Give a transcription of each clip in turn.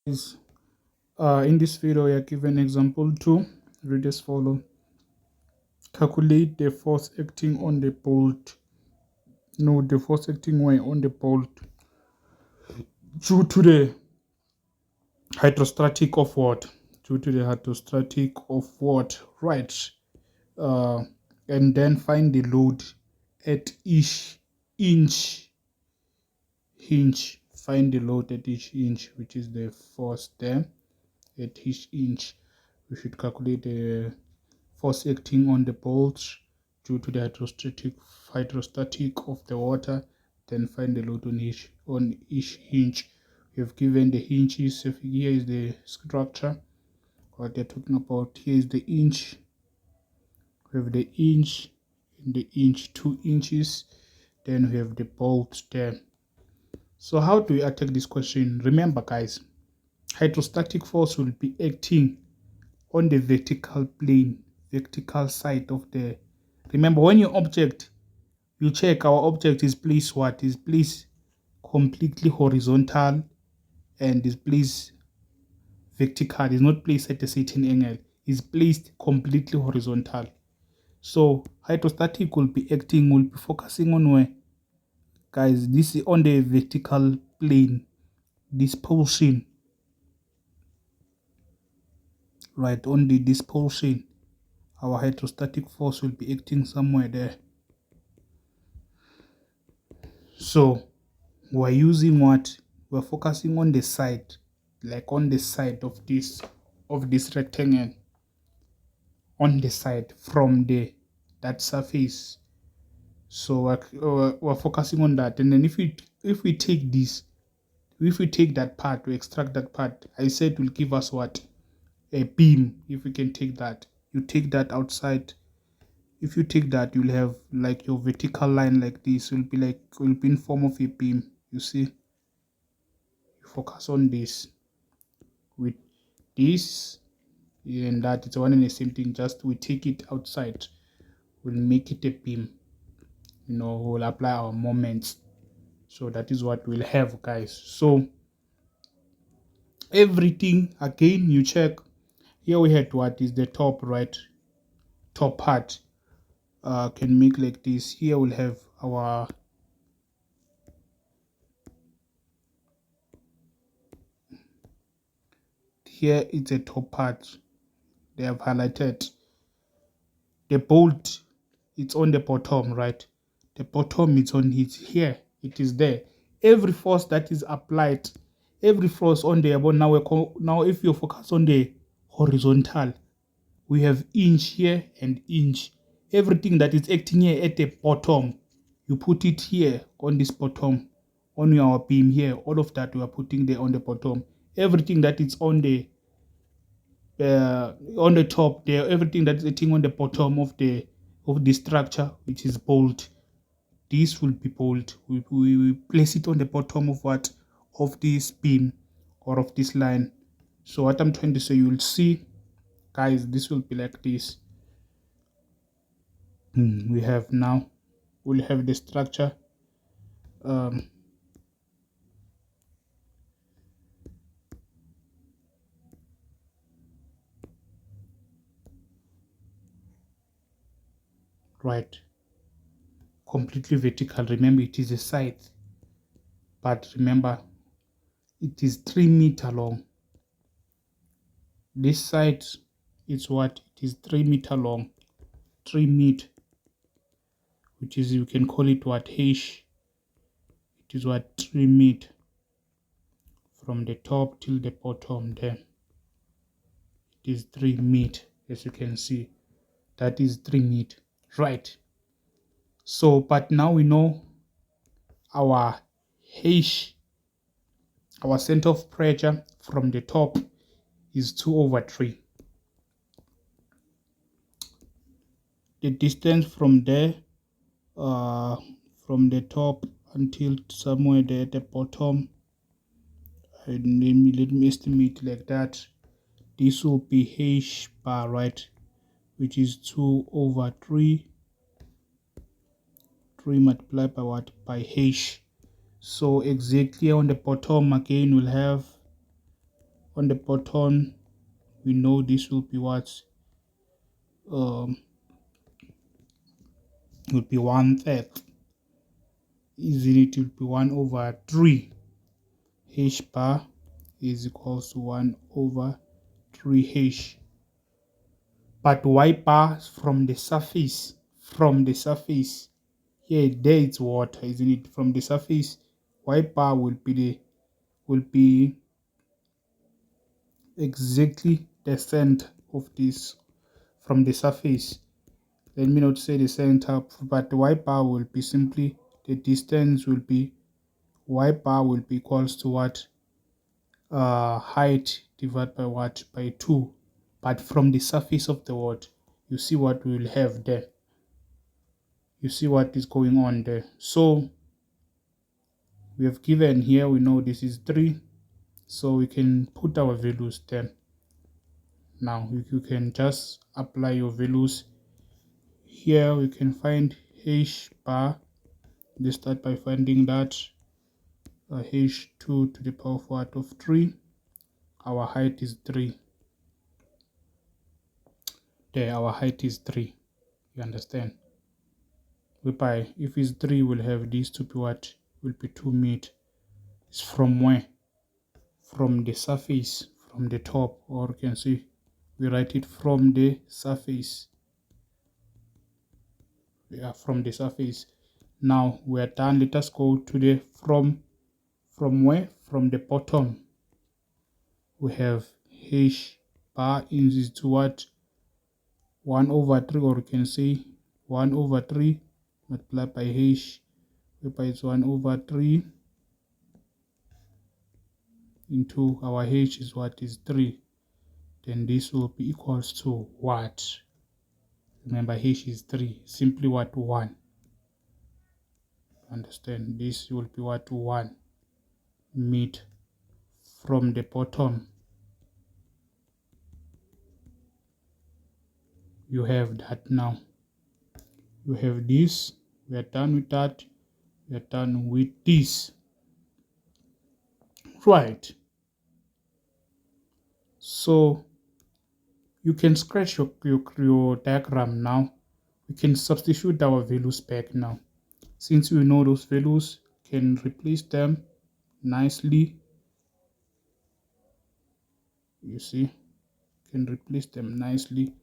Is in this video, we are given example 2. Read as follow. Calculate the force acting on the bolt. No, the force acting way on the bolt due to the hydrostatic of what? Due to the hydrostatic of what? Right. Uh, and then find the load at each inch hinge. Find the load at each inch, which is the force there at each inch. We should calculate the force acting on the bolts due to the hydrostatic of the water. Then find the load on each hinge. We have given the hinges. So here is the structure. What they're talking about here is the inch. We have the inch in the inch, 2 inches. Then we have the bolt there. So how do we attack this question? Remember, guys, hydrostatic force will be acting on the vertical plane, vertical side of the. Remember, when your object, you check our object is placed what? Is placed completely horizontal and is placed vertical. Is not placed at a certain angle. Is placed completely horizontal. So hydrostatic will be acting, will be focusing on where? Guys, this is on the vertical plane. This portion. Right, on this portion. Our hydrostatic force will be acting somewhere there. So we're using what? We're focusing on the side, like on the side of this rectangle, on the side from that surface. So we're focusing on that, and then if we take this, if we take that part, we extract that part, I said will give us what? A beam. If we can take that, you take that outside. If you take that, you'll have like your vertical line like this will be in form of a beam. You see, you focus on this with this and that. It's one and the same thing, just we take it outside, we'll make it a beam. We'll apply our moments. So that is what we'll have, guys. So everything again, you check here. We had what is the top, right? Top part can make like this. Here we'll have our here it's a top part. They have highlighted the bolt. It's on the bottom, right? The bottom is on it here. It is there. Every force that is applied, every force on there. But now if you focus on the horizontal, we have inch here and inch. Everything that is acting here at the bottom, you put it here on this bottom, on your beam here. All of that we are putting there on the bottom. Everything that is on the top there, everything that's sitting on the bottom of the structure, which is bolt, this will be bolt. We place it on the bottom of what? Of this beam or of this line. So what I'm trying to say, you will see, guys, this will be like this. We'll have the structure. Right, completely vertical. Remember, it is a side, but remember, it is 3 meters long. This side is what? It is 3 meters long. 3 meter, which is, you can call it what? H. It is what? 3 meter from the top till the bottom there. It is 3 meter, as you can see. That is 3 meter, right? So, but now we know our H, our center of pressure from the top is 2/3. The distance from there, from the top until somewhere there at the bottom, and let me estimate like that. This will be H bar, right? Which is 2/3. 3 multiplied by what? By H. So exactly on the bottom again we'll have on the bottom, we know this will be what? Will be 1/3. Isn't it? Will be 1/3. H bar is equals to 1/3 H. But Y bar from the surface, here there it's water, isn't it? From the surface, Y bar will be exactly the center of this from the surface. Let me not say the center, but the Y bar will be simply the distance will be Y bar will be equals to what? Height divided by what? By 2. But from the surface of the water, you see what we will have there. You see what is going on there. So we have given here, we know this is 3. So we can put our values there. Now you can just apply your values. Here we can find H bar. Let's start by finding that H2 to the power of what? Of 3. Our height is 3. There, our height is 3. You understand? Whereby if it's 3, we'll have this to be what? Will be 2 meters. It's from where? From the surface, from the top, or you can see we write it from the surface. Yeah, from the surface. Now we are done. Let us go to the from where? From the bottom. We have H bar is to what? 1/3, or you can say 1/3 multiplied by H, whereby it's 1/3 into our H is what? Is 3. Then this will be equals to what? Remember, H is 3. Simply what? 1. Understand? This will be what? 1 meter from the bottom. You have that now. You have this. We are done with that. We are done with this. Right. So you can scratch your diagram now. We can substitute our values back now. Since we know those values, can replace them nicely. You see, can replace them nicely.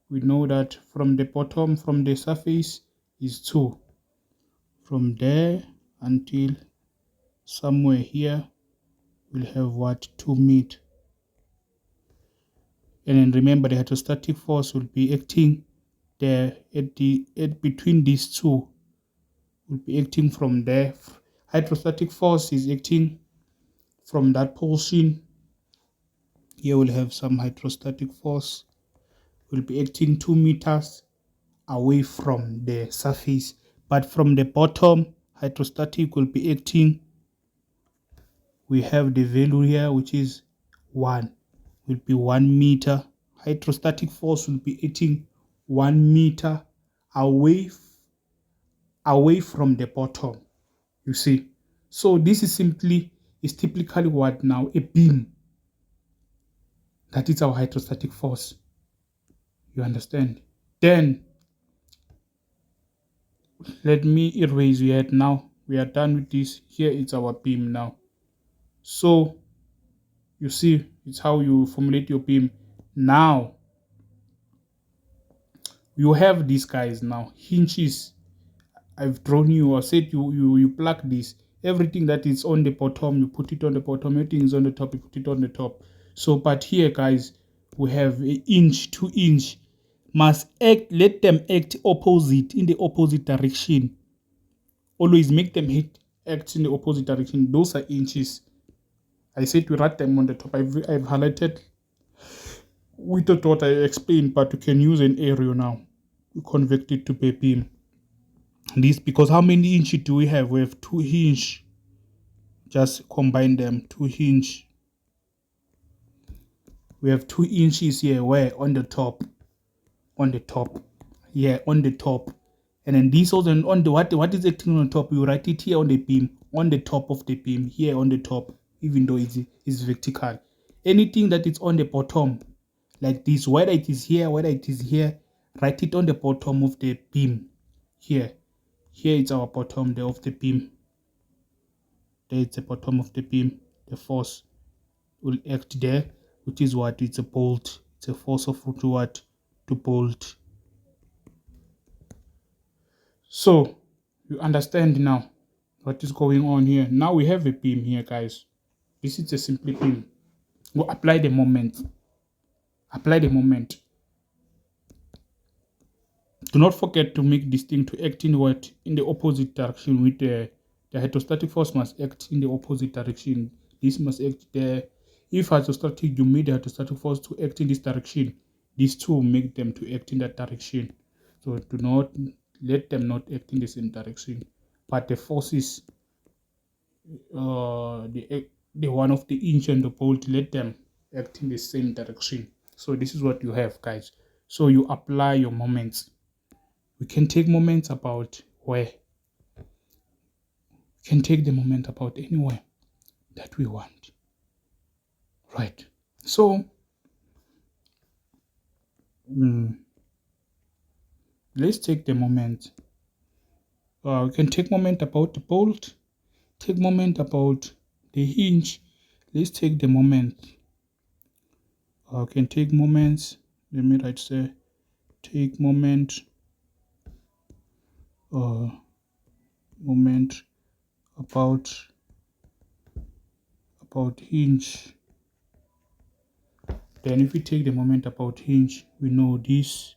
We know that from the bottom, from the surface is 2. From there until somewhere here, we'll have what? 2 meters. And then remember, the hydrostatic force will be acting there at between these two. Will be acting from there. Hydrostatic force is acting from that portion. Here we'll have some hydrostatic force. Will be acting 2 meters away from the surface, but from the bottom, hydrostatic will be acting. We have the value here, which is 1. Will be 1 meter. Hydrostatic force will be acting 1 meter away from the bottom. You see, so this is typically what now? A beam. That is our hydrostatic force. You understand? Then let me erase it now. We are done with this. Here is our beam now. So you see, it's how you formulate your beam. Now you have these guys now, hinges. I've drawn you or said you plug this. Everything that is on the bottom, you put it on the bottom. Everything is on the top, you put it on the top. So, but here, guys, we have an inch, 2 inch. Must act. Let them act opposite, in the opposite direction. Always make them act in the opposite direction. Those are inches. I said we write them on the top. I've highlighted with the dot I explained, but you can use an arrow now. You convert it to a beam. This because how many inches do we have? We have 2 inch. Just combine them. 2 inch. We have 2 inches here. Where? On the top. On the top. Yeah, on the top. And then this also on the what is acting on top? You write it here on the beam. On the top of the beam. Here on the top. Even though it's vertical. anything that is on the bottom, like this, whether it is here, write it on the bottom of the beam. Here is our bottom there of the beam. There is the bottom of the beam. The force will act there, which is what? It's a bolt. It's a force of root what? To bolt. So you understand now what is going on here. Now we have a beam here, guys. This is a simple beam. We'll apply the moment. Apply the moment. Do not forget to make this thing to act in what? In the opposite direction. With the hydrostatic force must act in the opposite direction. This must act there. If hydrostatic, you made the hydrostatic force to act in this direction, these two make them to act in that direction. So do not let them not act in the same direction. But the forces, the one of the hinge and the bolt, let them act in the same direction. So this is what you have, guys. So you apply your moments. We can take moments about where. We can take the moment about anywhere that we want. Right. So let's take the moment. We can take moment about the bolt. Take moment about the hinge. Let's take the moment. We can take moments. Let me write say take moment. Moment about hinge. Then if we take the moment about hinge, we know this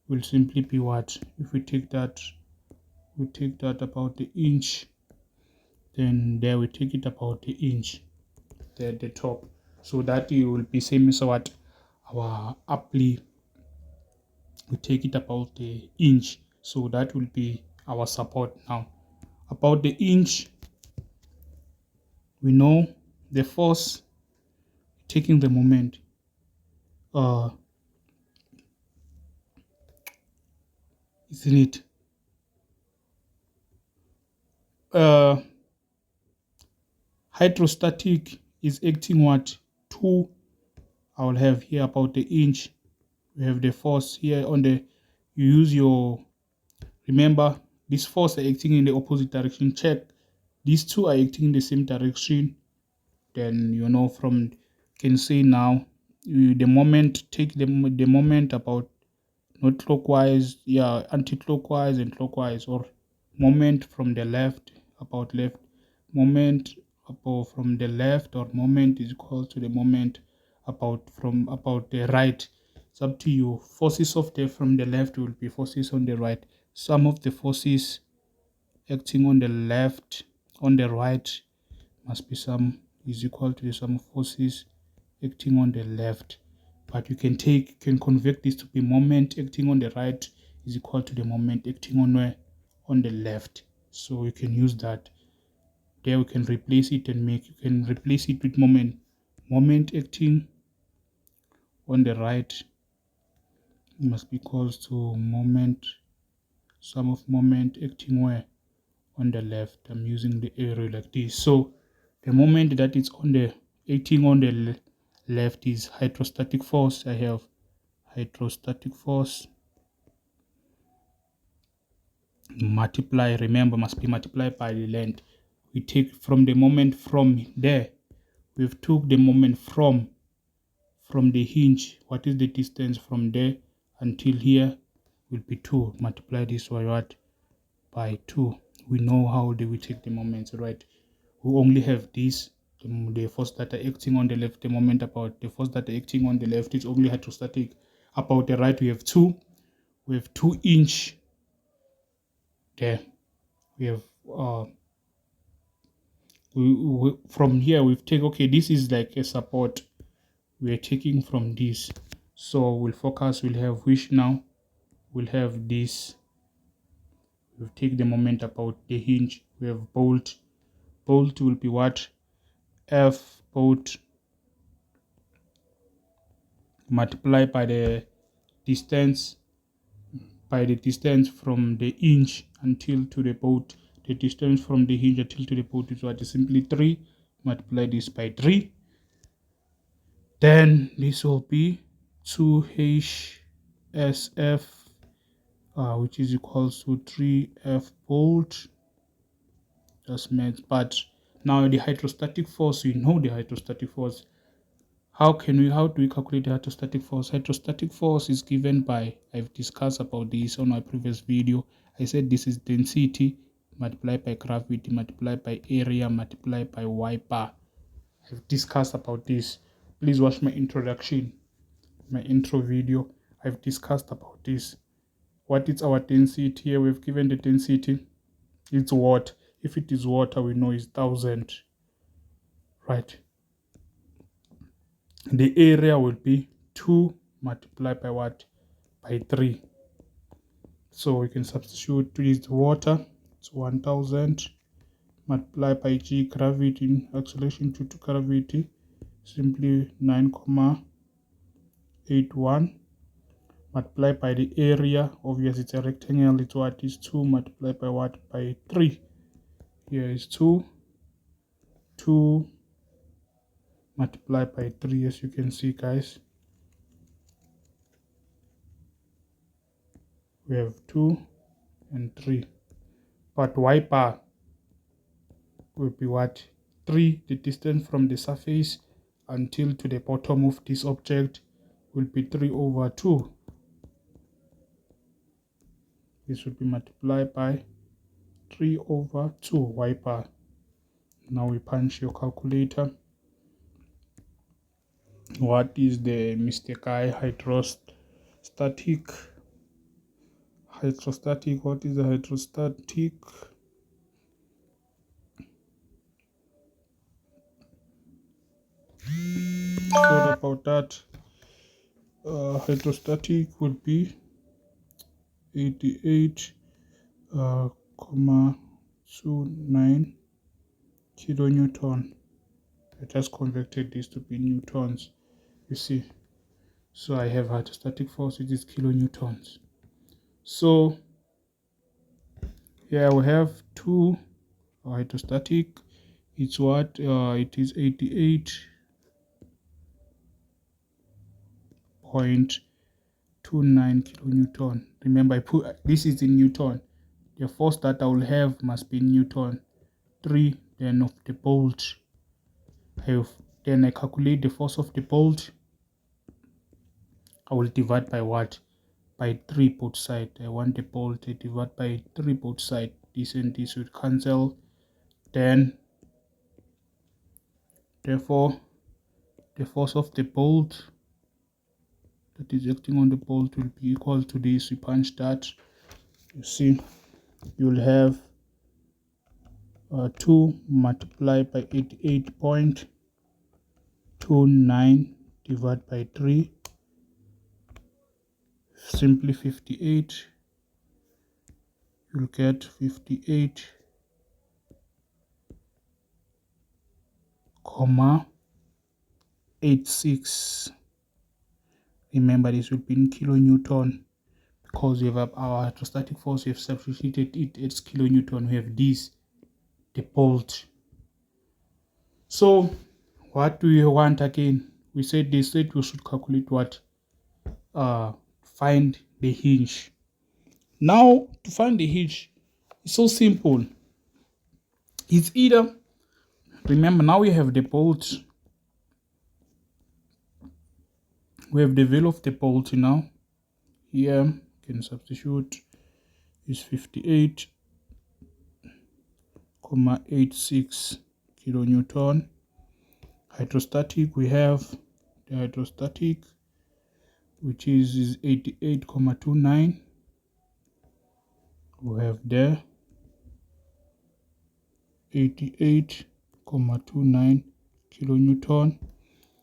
will simply be what? If we take that about the inch, then there we take it about the inch, the top. So that it will be same as what? Our apply, we take it about the inch. So that will be our support. Now about the inch, we know the force taking the moment. Isn't it? Hydrostatic is acting what? 2. I will have here about the inch. We have the force here on the, you use your, remember this force are acting in the opposite direction. Check, these two are acting in the same direction. Then you know from, can say now the moment, take the moment about not clockwise, yeah, anti-clockwise and clockwise, or moment from the left, about left, moment about from the left, or moment is equal to the moment about the right. It's up to you. Forces of the from the left will be forces on the right. Sum of the forces acting on the left on the right must be sum is equal to the sum of forces acting on the left. But you can convert this to be moment acting on the right is equal to the moment acting on where? On the left. So you can use that. There we can replace it and you can replace it with moment. Moment acting on the right must be equal to moment, sum of moment acting where? On the left. I'm using the arrow like this. So the moment that is on the acting on the left is hydrostatic force. I have hydrostatic force multiply, remember must be multiplied by the length. We take from the moment from there, we've took the moment from the hinge. What is the distance from there until here? Will be 2. Multiply this by what? By 2. We know how do we take the moments, right? We only have this, the force that are acting on the left, the moment about the force that are acting on the left is only hydrostatic. About the right we have 2. We have 2 inch there. We have from here we've taken, okay, this is like a support we're taking from this. So we'll focus, we'll have which now we'll have this. We'll take the moment about the hinge. We have bolt. Bolt will be what? F bolt multiply by the distance from the hinge until to the bolt. The distance from the hinge until to the bolt is what? Is simply 3. Multiply this by 3. Then this will be 2HSF, which is equals to 3F bolt. Just meant, but now the hydrostatic force, we know the hydrostatic force. How do we calculate the hydrostatic force? Hydrostatic force is given by, I've discussed about this on my previous video. I said this is density multiplied by gravity multiplied by area multiplied by y bar. I've discussed about this. Please watch my introduction, my intro video. I've discussed about this. What is our density here? We've given the density. It's water. If it is water, we know it's 1000. Right. The area will be 2 multiplied by what? By 3. So we can substitute 3 is water. It's 1000 multiplied by g, gravity, acceleration due to gravity, simply 9,81 multiplied by the area. Obviously it's a rectangle. It's what is 2 multiplied by what? By 3. Here is 2 multiplied by 3, as you can see, guys. We have 2 and 3, but y bar will be what? 3. The distance from the surface until to the bottom of this object will be 3 over 2. This will be multiplied by 3 over 2 y bar. Now we punch your calculator. What is the mistake? Hydrostatic. What is the hydrostatic? Sorry about that. Hydrostatic would be 88,29 kilonewton. I just converted this to be newtons, you see. So I have hydrostatic force, which is kilonewtons. So here we have 2 hydrostatic. It's what? It is 88.29 kilonewton. Remember, I put this is in newton. The force that I will have must be newton. 3 then of the bolt. Then I calculate the force of the bolt. I will divide by what? By 3 both sides. I want the bolt to divide by 3 both sides. This and this would cancel. Then therefore the force of the bolt that is acting on the bolt will be equal to this. We punch that. You see, you'll have 2 multiplied by 88.29 divided by 3, simply 58. You'll get 58,86. Remember, this will be in kilonewton because we have our hydrostatic force. We have substituted it as kilonewton. We have this, the bolt. So what do we want again? They said we should calculate what? Find the hinge. Now to find the hinge, it's so simple. It's either, remember, now we have the bolt. We have the value of the bolt now. Here you can substitute is 58,86 kilonewton. Hydrostatic, we have the hydrostatic, which is 88,29. We have there 88,29 kilonewton.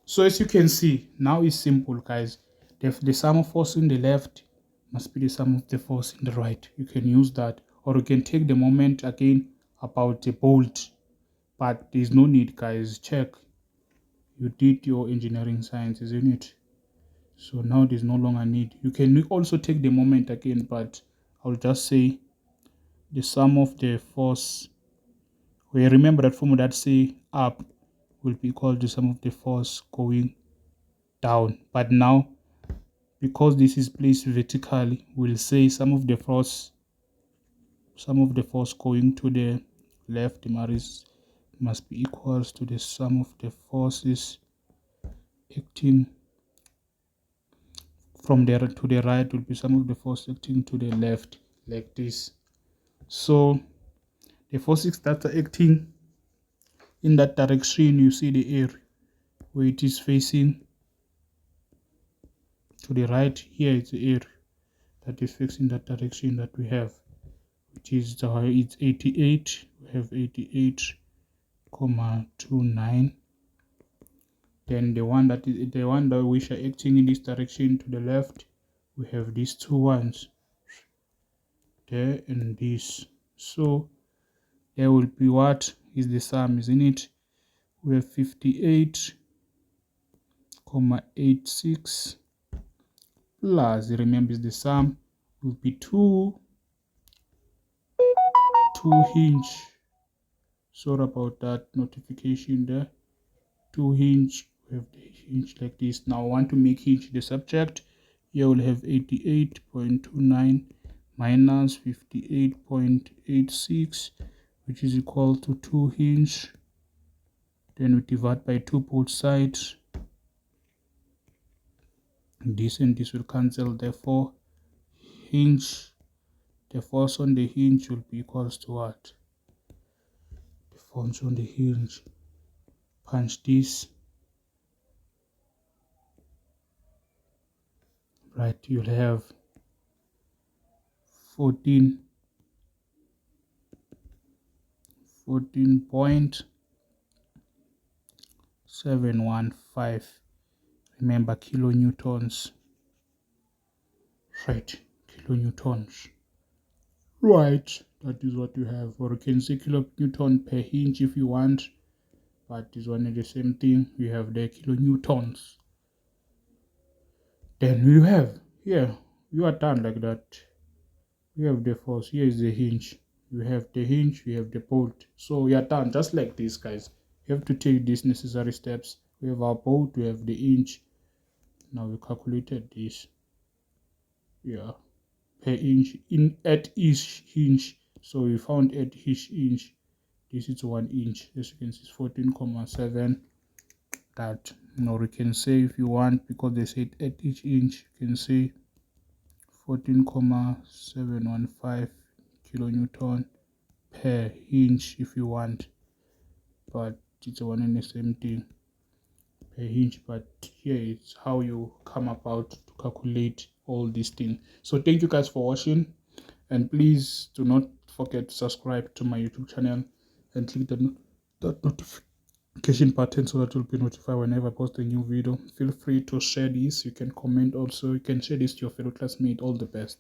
So as you can see, now it's simple, guys. The sum of force in the left must be the sum of the force in the right. You can use that, or you can take the moment again about the bolt, but there's no need, guys. Check, you did your engineering science, isn't it? So now there's no longer need. You can also take the moment again, but I'll just say the sum of the force. We remember that formula that say up will be equal to sum of the force going down. But now, because this is placed vertically, we'll say some of the force going to the left must be equals to the sum of the forces acting from there to the right will be sum of the force acting to the left, like this. So the forces that are acting in that direction, you see the air where it is facing to the right. Here is the air that is facing that direction that we have, which is it's 88. We have 88,29. Then the one that which are acting in this direction to the left, we have these two ones there and this. So there will be what is the sum, isn't it? We have 58,86 plus, remember the sum will be 2 hinge. Sorry about that notification there. 2 hinge. We have the hinge like this. Now I want to make hinge the subject. Here we'll have 88.29 minus 58.86, which is equal to 2 hinge. Then we divide by 2 both sides. This and this will cancel, therefore hinge, the force on the hinge will be equals to what? The force on the hinge, punch this, right, you'll have 14.715, remember kilonewtons, right, kilonewtons, right, that is what you have. Or you can say kilonewton per hinge if you want, but this one is the same thing. We have the kilonewtons. Then you have here, you are done like that. You have the force, here is the hinge, you have the hinge, you have the bolt. So you are done just like this, guys. You have to take these necessary steps. We have our bolt, we have the hinge. Now we calculated this, yeah, per inch in at each hinge. So we found at each hinge, this is 1 inch, as you can see, 14,7. that, or you can say, if you want, because they said at each inch, you can say 14,715 kilonewton per inch if you want, but it's one and the same thing per inch. But here is how you come about to calculate all these things. So thank you guys for watching, and please do not forget to subscribe to my YouTube channel and click the notification button so that you'll be notified whenever I post a new video. Feel free to share this. You can comment also. You can share this to your fellow classmates. All the best.